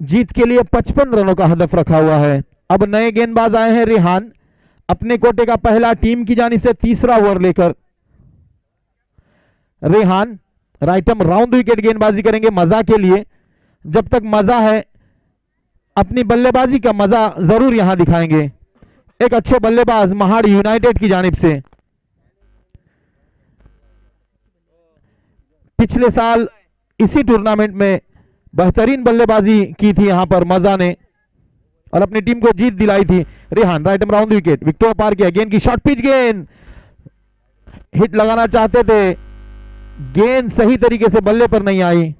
जीत के लिए 55 रनों का हदफ रखा हुआ है। अब नए गेंदबाज आए हैं रेहान, अपने कोटे का पहला, टीम की जानिब से तीसरा ओवर लेकर। Rehan right arm round wicket गेंदबाजी करेंगे मजा के लिए। जब तक मजा है अपनी बल्लेबाजी का मजा जरूर यहां दिखाएंगे। एक अच्छे बल्लेबाज महाड़ यूनाइटेड की जानिब से। पिछले साल इसी टूर्नामेंट में बेहतरीन बल्लेबाजी की थी यहां पर मजा ने और अपनी टीम को जीत दिलाई थी। Rehan right arm round wicket, wicket पार किया। गेंद की शॉर्ट पिच गेंद, हिट लगाना चाहते थे, गेंद सही तरीके से बल्ले पर नहीं आई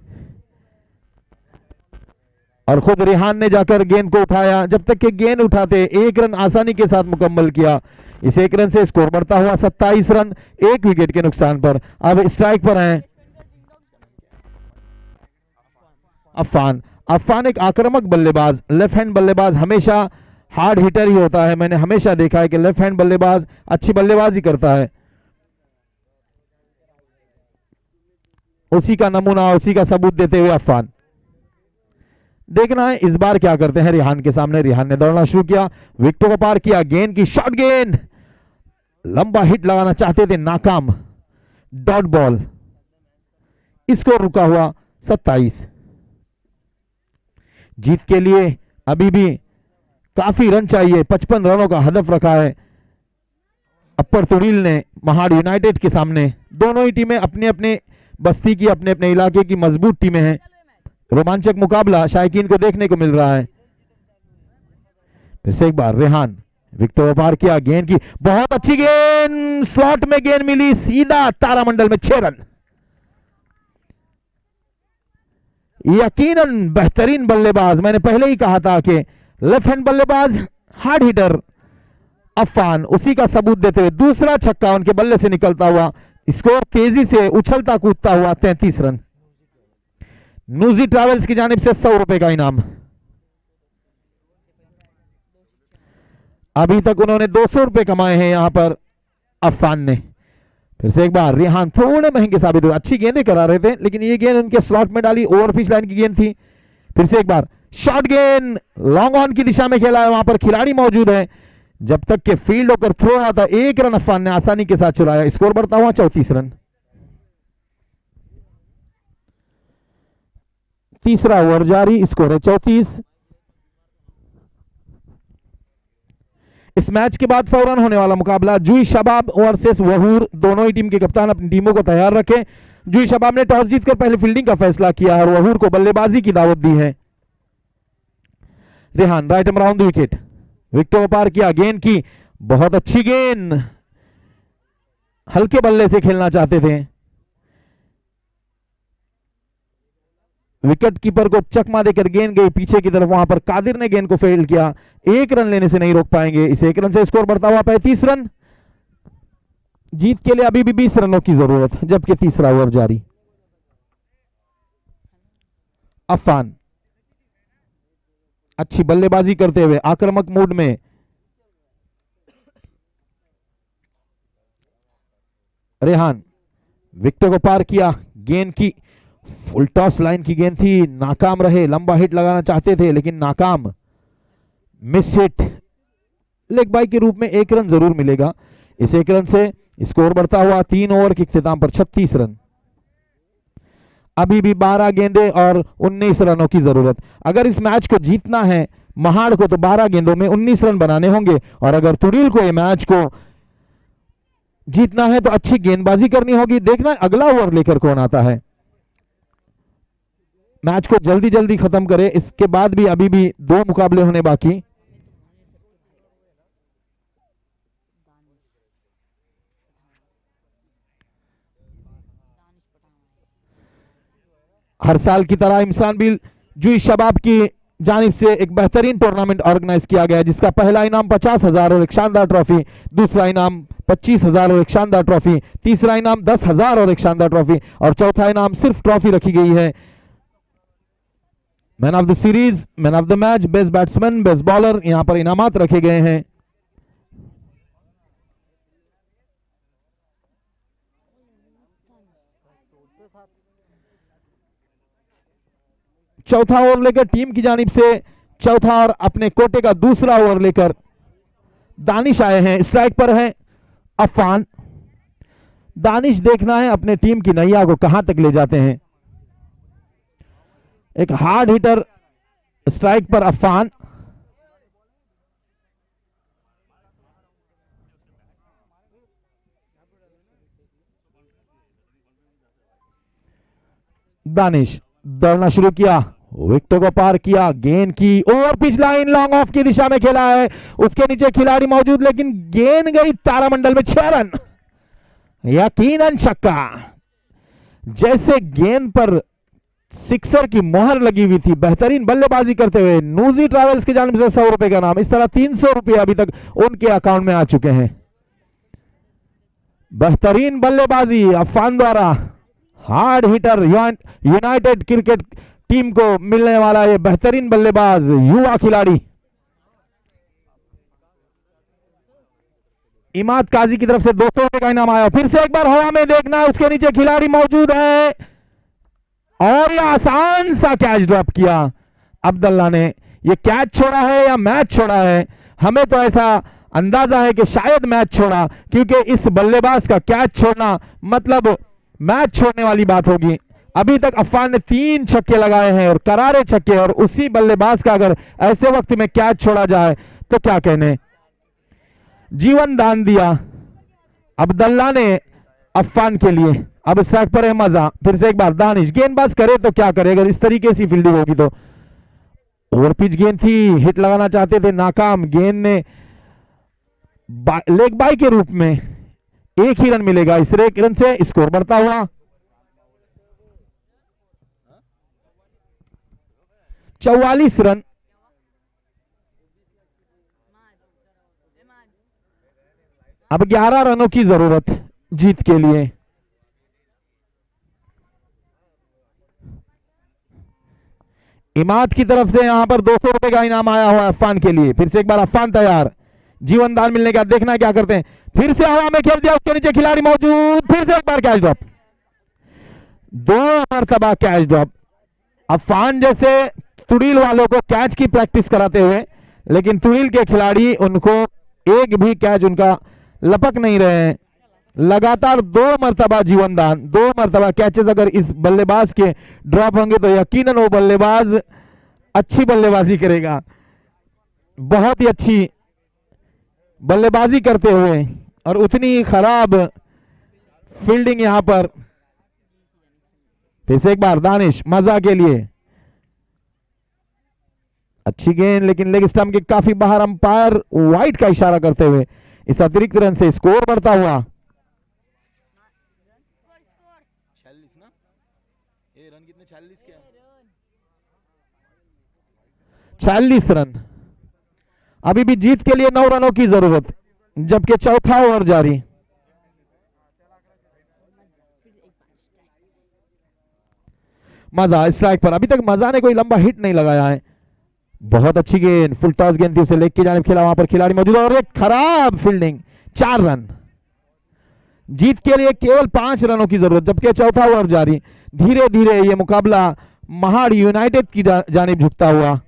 और खुद रेहान ने जाकर गेंद को उठाया। जब तक कि गेंद उठाते 1 रन आसानी के साथ मुकम्मल किया। इस 1 रन से स्कोर बढ़ता हुआ 27 रन, 1 विकेट के नुकसान पर। अब स्ट्राइक पर हैं अफान। अफान एक आक्रामक बल्लेबाज, लेफ्ट हैंड बल्लेबाज हमेशा हार्ड हिटर ही होता है। मैंने हमेशा देखा है कि लेफ्ट हैंड बल्लेबाज अच्छी बल्लेबाजी करता है। उसी का नमूना, उसी का सबूत देते हुए अफान। देखना है इस बार क्या करते हैं रेहान के सामने। रेहान ने दौड़ना शुरू किया, विकेटों को पार किया। गेंद की शॉर्ट गेंद, लंबा हिट लगाना चाहते थे, नाकाम। डॉट बॉल, स्कोर रुका हुआ 27। जीत के लिए अभी भी काफी रन चाहिए। 55 रनों का हदफ रखा है अपर तुड़ील ने महाड़ यूनाइटेड के सामने। दोनों ही टीमें अपने अपने बस्ती की, अपने अपने इलाके की मजबूत टीमें हैं। रोमांचक मुकाबला शायकीन को देखने को मिल रहा है। फिर से एक बार रेहान, विकेट पार किया। गेंद की बहुत अच्छी गेंद, स्लॉट में गेंद मिली, सीधा तारामंडल में 6 रन। यकीनन बेहतरीन बल्लेबाज, मैंने पहले ही कहा था कि लेफ्ट हैंड बल्लेबाज हार्ड हिटर अफान, उसी का सबूत देते हुए दूसरा छक्का उनके बल्ले से निकलता हुआ। स्कोर तेजी से उछलता कूदता हुआ 33 रन। नूजी ट्रैवल्स की जानिब से 100 रुपए का इनाम। अभी तक उन्होंने 200 रुपए कमाए हैं यहां पर अफान ने। फिर से एक बार रेहान थोड़े महंगे साबित हुए, अच्छी गेंदें करा रहे थे लेकिन ये गेंद उनके स्लॉट में डाली, ओवर पिच लाइन की गेंद थी। फिर से एक बार शॉर्ट गेंद, लॉन्ग ऑन की दिशा में खेला है, वहां पर खिलाड़ी मौजूद है। जब तक के फील्ड होकर थ्रो आता 1 रन अफान ने आसानी के साथ चुराया। स्कोर बढ़ता हुआ 34 रन। तीसरा ओवर जारी, स्कोर है 34। इस मैच के बाद फौरन होने वाला मुकाबला जुई शबाब वर्सेस वहूर। दोनों ही टीम के कप्तान अपनी टीमों को तैयार रखें। जुई शबाब ने टॉस जीतकर पहले फील्डिंग का फैसला किया और वहूर को बल्लेबाजी की दावत दी है। Rehan right arm round wicket, wicket पार किया। गेंद की बहुत अच्छी गेंद, हल्के बल्ले से खेलना चाहते थे। विकेट कीपर को चकमा देकर गेंद गई पीछे की तरफ, वहां पर कादिर ने गेंद को फील्ड किया। 1 रन लेने से नहीं रोक पाएंगे। इस 1 रन से स्कोर बढ़ता हुआ 35 रन। जीत के लिए अभी भी 20 रनों की जरूरत, जबकि तीसरा ओवर जारी। अफान अच्छी बल्लेबाजी करते हुए आक्रामक मूड में। रेहान विकेट को पार किया। गेंद की फुल टॉस लाइन की गेंद थी, नाकाम रहे। लंबा हिट लगाना चाहते थे लेकिन नाकाम, मिस हिट। लेग बाई के रूप में 1 रन जरूर मिलेगा। इस 1 रन से स्कोर बढ़ता हुआ 3 ओवर के इख्तिताम पर 36 रन। अभी भी 12 गेंदें और 19 रनों की जरूरत। अगर इस मैच को जीतना है महाड़ को तो 12 गेंदों में 19 रन बनाने होंगे और अगर तुड़ील को ये मैच को जीतना है तो अच्छी गेंदबाजी करनी होगी। देखना अगला ओवर लेकर कौन आता है। मैच को जल्दी जल्दी खत्म करें। इसके बाद भी अभी भी 2 मुकाबले होने बाकी। हर साल की तरह इमसान बिल जुई शबाब की जानिब से एक बेहतरीन टूर्नामेंट ऑर्गेनाइज किया गया है, जिसका पहला इनाम 50,000 और एक शानदार ट्रॉफी, दूसरा इनाम 25,000 और एक शानदार ट्रॉफी, तीसरा इनाम 10,000 और एक शानदार ट्रॉफी और चौथा इनाम सिर्फ ट्रॉफी रखी गई है। Man of the series, man of the match, best batsman, best bowler, यहां पर इनामात रखे गए हैं। चौथा ओवर लेकर टीम की जानिब से चौथा और अपने कोटे का दूसरा ओवर लेकर दानिश आए हैं। स्ट्राइक पर है अफान। दानिश देखना है अपने टीम की नैया को कहां तक ले जाते हैं। एक हार्ड हिटर स्ट्राइक पर अफान। दानिश दौड़ना शुरू किया, विकेटों को पार किया, गेंद की over pitch line long off की दिशा में खेला है, उसके नीचे खिलाड़ी मौजूद, लेकिन गेंद गई तारामंडल में। 6 रन, यकीनन छक्का। जैसे गेंद पर सिक्सर की मोहर लगी हुई थी। बेहतरीन बल्लेबाजी करते हुए नूजी ट्रैवल्स की जानिब से 100 रुपए का नाम। इस तरह 300 रुपए अभी तक उनके अकाउंट में आ चुके हैं। बेहतरीन बल्लेबाजी अफान द्वारा। Hard hitter United cricket team को मिलने वाला ये बेहतरीन बल्लेबाज युवा खिलाड़ी इमाद काजी की तरफ से 200 रुपए का इनाम आया। फिर से एक बार हवा में देखना है, उसके नीचे खिलाड़ी मौजूद है और ये आसान सा कैच ड्रॉप किया अब्दुल्ला ने। ये कैच छोड़ा है या मैच छोड़ा है, हमें तो ऐसा अंदाजा है कि शायद मैच छोड़ा, क्योंकि इस बल्लेबाज का कैच छोड़ना मतलब मैच छोड़ने वाली बात होगी। अभी तक अफान ने 3 छक्के लगाए हैं और करारे छक्के, और उसी बल्लेबाज का अगर ऐसे वक्त में कैच छोड़ा जाए तो क्या कहने। जीवन दान दिया अब्दुल्ला ने अफान के लिए। अब स्ट्राइक पर है मजा। फिर से एक बार दानिश गेंदबाज करे तो क्या करे, अगर इस तरीके से फील्डिंग होगी तो। ओवर पिच गेंद थी, हिट लगाना चाहते थे, नाकाम। गेंद ने लेग बाई के रूप में 1 ही रन मिलेगा। इस 1 रन से स्कोर बढ़ता हुआ 44 रन। अब 11 रनों की जरूरत जीत के लिए। इमाद की तरफ से यहां पर 200 रुपए का इनाम आया हुआ है अफान के लिए। फिर से एक बार अफान तैयार, जीवन दान मिलने का देखना क्या करते हैं। फिर से हवा में खेल दिया, उसके नीचे खिलाड़ी मौजूद। फिर से एक बार कैच ड्रॉप, 2 मरतबा कैच ड्रॉप। अफान जैसे तुड़ील वालों को कैच की प्रैक्टिस कराते हुए, लेकिन तुड़ील के खिलाड़ी उनको एक भी कैच उनका लपक नहीं रहे हैं। लगातार 2 मरतबा जीवन दान, 2 मरतबा कैचेस अगर इस बल्लेबाज के ड्रॉप होंगे तो यकीनन वो बल्लेबाज अच्छी बल्लेबाजी करेगा। बहुत ही अच्छी बल्लेबाजी करते हुए और उतनी ही खराब फील्डिंग यहां पर। फिर से एक बार दानिश मजा के लिए, अच्छी गेंद लेकिन लेग स्टंप के काफी बाहर। अंपायर वाइड का इशारा करते हुए इस अतिरिक्त रन से स्कोर बढ़ता हुआ 46 रन। अभी भी जीत के लिए 9 रनों की जरूरत, जबकि चौथा ओवर जारी। मजा स्ट्राइक पर। अभी तक मजा ने कोई लंबा हिट नहीं लगाया है। बहुत अच्छी गेंद, फुल टॉस गेंद थी, उसे लेग की जानिब खेला, वहां पर खिलाड़ी मौजूद और एक खराब फील्डिंग। 4 रन। जीत के लिए केवल 5 रनों की जरूरत, जबकि चौथा ओवर जारी। धीरे धीरे ये मुकाबला महाड़ यूनाइटेड की जानिब झुकता हुआ।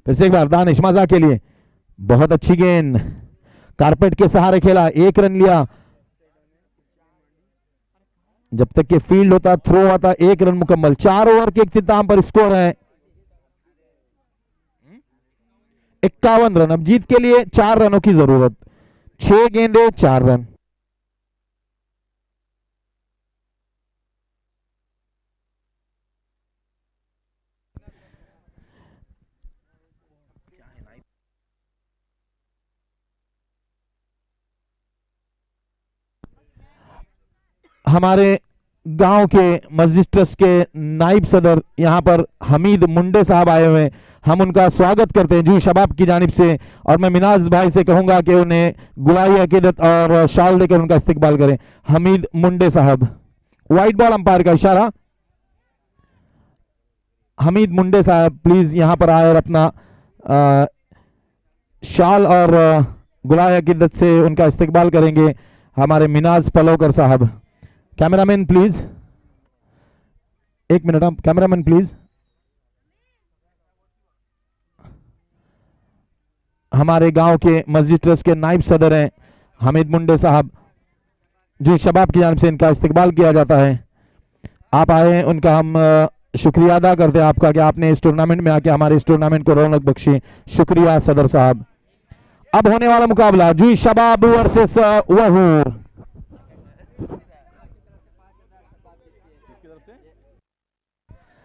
फिर से एक बार दानिश मजा के लिए, बहुत अच्छी गेंद, कारपेट के सहारे खेला, 1 रन लिया। जब तक के फील्ड होता, थ्रो आता, 1 रन मुकम्मल। 4 ओवर के इख्तिताम पर स्कोर है 51 रन। अब जीत के लिए 4 रनों की जरूरत, 6 गेंदे 4 रन। हमारे गांव के मस्जिद ट्रस्ट के नाइब सदर यहां पर हमीद मुंडे साहब आए हुए हैं। हम उनका स्वागत करते हैं जूही शबाब की जानिब से। और मैं मिनाज भाई से कहूंगा कि उन्हें गुलाई अकीदत और शाल देकर उनका इस्तकबाल करें। हमीद मुंडे साहब, वाइट बॉल अंपायर का इशारा। हमीद मुंडे साहब प्लीज यहां पर आए और अपना शाल और गुलाई अकीदत से उनका इस्तकबाल करेंगे। हमारे मिनाज पलोकर साहब, कैमरामैन प्लीज, एक मिनट, हम कैमरामैन प्लीज। हमारे गांव के मस्जिद ट्रस्ट के नाइब सदर हैं हमीद मुंडे साहब, जो शबाब की जानिब से इनका इस्तकबाल किया जाता है। आप आए हैं, उनका हम शुक्रिया अदा करते हैं आपका कि आपने इस टूर्नामेंट में आके हमारे इस टूर्नामेंट को रौनक बख्शी। शुक्रिया सदर साहब। अब होने वाला मुकाबला जूही शबाब वर्सेस वहूर।